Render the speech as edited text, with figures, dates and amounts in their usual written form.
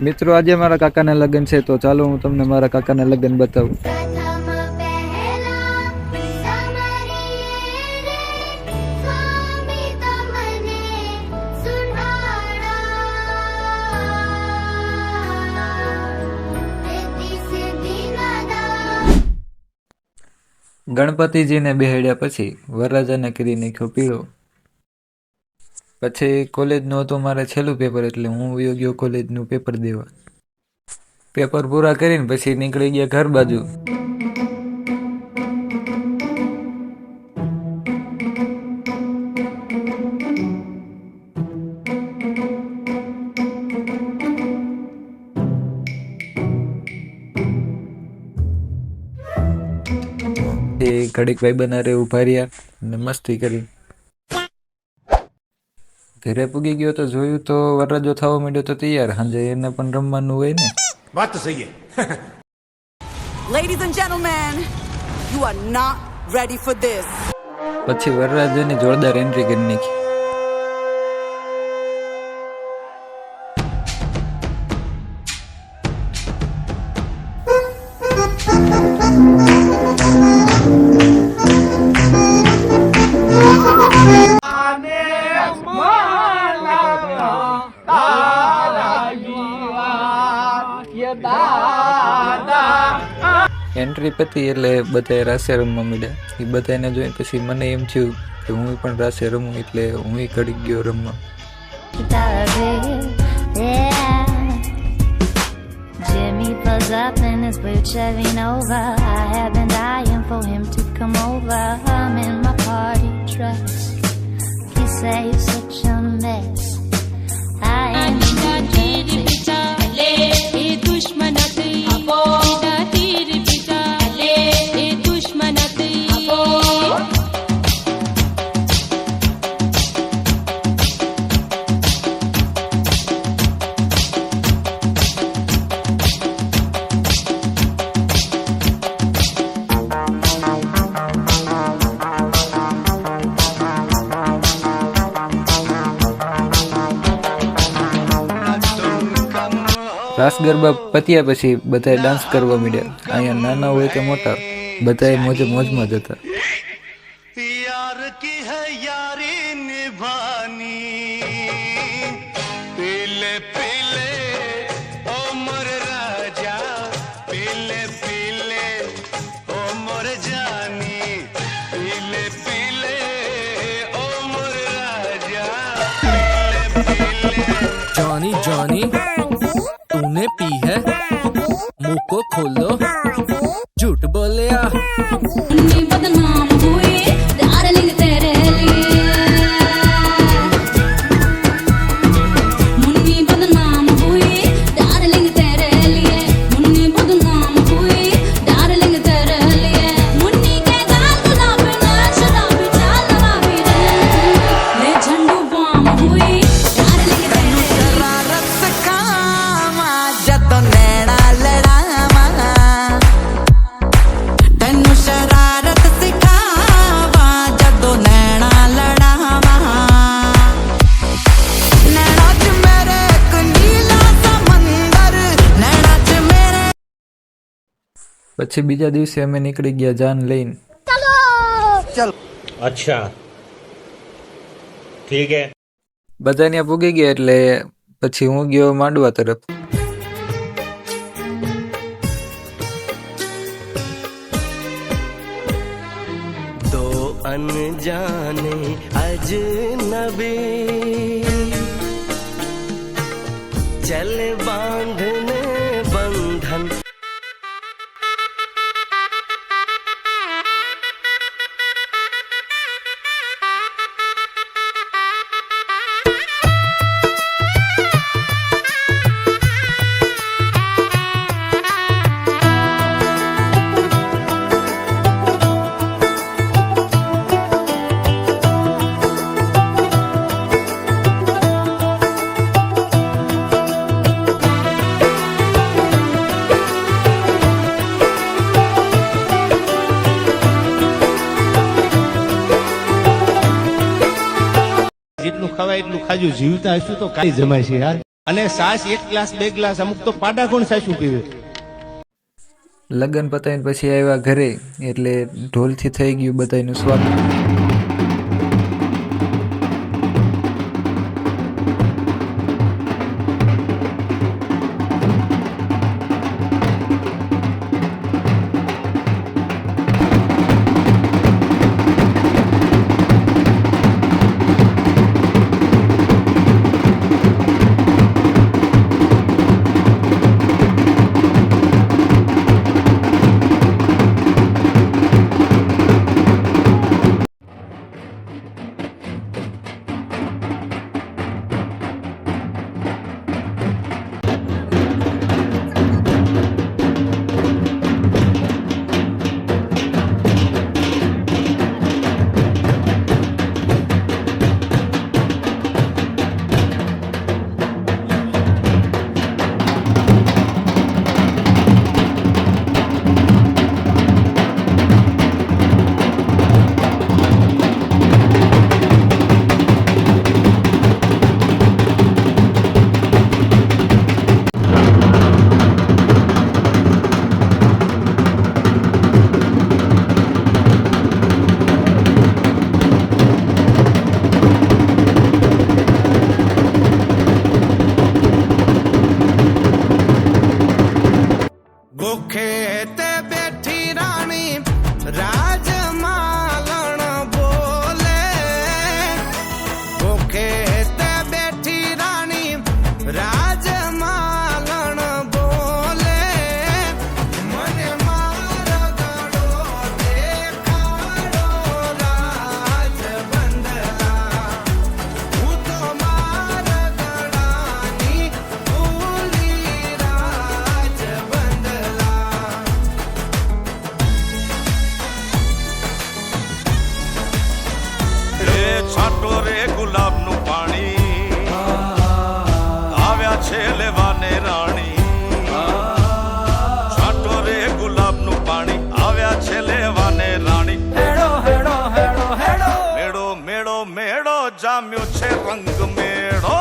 મિત્રો આજે મારા કાકાના લગ્ન છે, તો ચાલો હું તમને મારા કાકાના લગ્ન બતાવું. ગણપતિજીને બેહાડ્યા પછી વરરાજાને કરી નાખ્યો પીળો. પછી કોલેજનું હતું મારે છેલ્લું પેપર, એટલે હું વયો ગયો કોલેજનું પેપર દેવા. પેપર પૂરા કરીને પછી નીકળી ગયા ઘર બાજુ. ઘડીક ભાઈ બનારે ઉભા રહ્યા અને મસ્તી કરી. ઘરે પૂગી ગયો તો જોયું તો વરરાજો થવા માંડ્યો તો તૈયાર. સાંજે એને પણ રમવાનું હોય ને. વાત તો સહી છે. Ladies and gentlemen, you are not ready for this. પછી વરરાજાની જોરદાર એન્ટ્રી કરી નાખી. એન્ટ્રી પતી એટલે બધાએ રાસે રમવા માંડ્યા. એ બધાને જોઈને પછી મને એમ થયું કે હું પણ રાસે રમું, એટલે હું ઘડી ગયો રમવા. Jimmy pulls up in his blue Chevy Nova. I have been dying for him to come over. I'm in my party dress. He say you're such a mess. I am રાસ ગરબા પત્યા પછી બધાએ ડાન્સ કરવા માંડ્યા. અહીંયા નાના હોય કે મોટા, બધાએ મોજમાં જ હતા. यार की है यारी निभानी पीले पीले ओ मोर राजा पीले पीले ओ मोर जानी पीले पीले ओ मोर राजा पीले पीले जॉनी जॉनी तूने पी है मुंह को खोलो झूठ बोले आ बदनाम हुई डार्लिंग तेरे लिए मुन्नी बदनाम हुई डार्लिंग तेरे लिए मुन्नी बदनाम हुई डार्लिंग तेरे लिए मुन्नी के गाल गुलाबी ना शराबी चाल नवाबी रे ले झंडू बम हुई डार्लिंग तेरे शरारत से कामा जब नैना लड़ावा तन्नू शरारत सिखावा जब नैना लड़ावा नैना च मेरे एक नीला समंदर नैना च मेरे. પછી બીજા દિવસે અમે નીકળી ગયા જાન લઈને. અચ્છા ઠીક હે. બધા ત્યાં પૂગી ગયા એટલે પછી હું ગયો માંડવા તરફ. दो अनजाने अजनबी चले बांधने बंधन જેટલું ખવાય એટલું ખાજો. જીવતા હશું તો કાંઈ જમાય છે યાર. અને સાસ 1 ગ્લાસ 2 ગ્લાસ, અમુક તો પાડા કોણ સાસું પીવે. લગ્ન પતાવીને પછી આવ્યા ઘરે એટલે ઢોલથી થઈ ગયું બધાનું સ્વાગત. ખેતે બેઠી રાણી રાજમાલણ બોલે, ખેતે બેઠી રાણી રાજમાલણ બોલે, મને મારો ગળો દેખાડો રાજ બંદલા, હું તો મારા ગળાની ભૂલી રાજ બંદલા. છાંટો રે ગુલાબનું પાણી, આવ્યા છે લેવાને રાણી. છાંટો રે ગુલાબનું પાણી, આવ્યા છે લેવાને રાણી. હેડો હેડો હેડો હેડો, મેળો મેળો મેળો જામ્યો છે રંગ મેળો.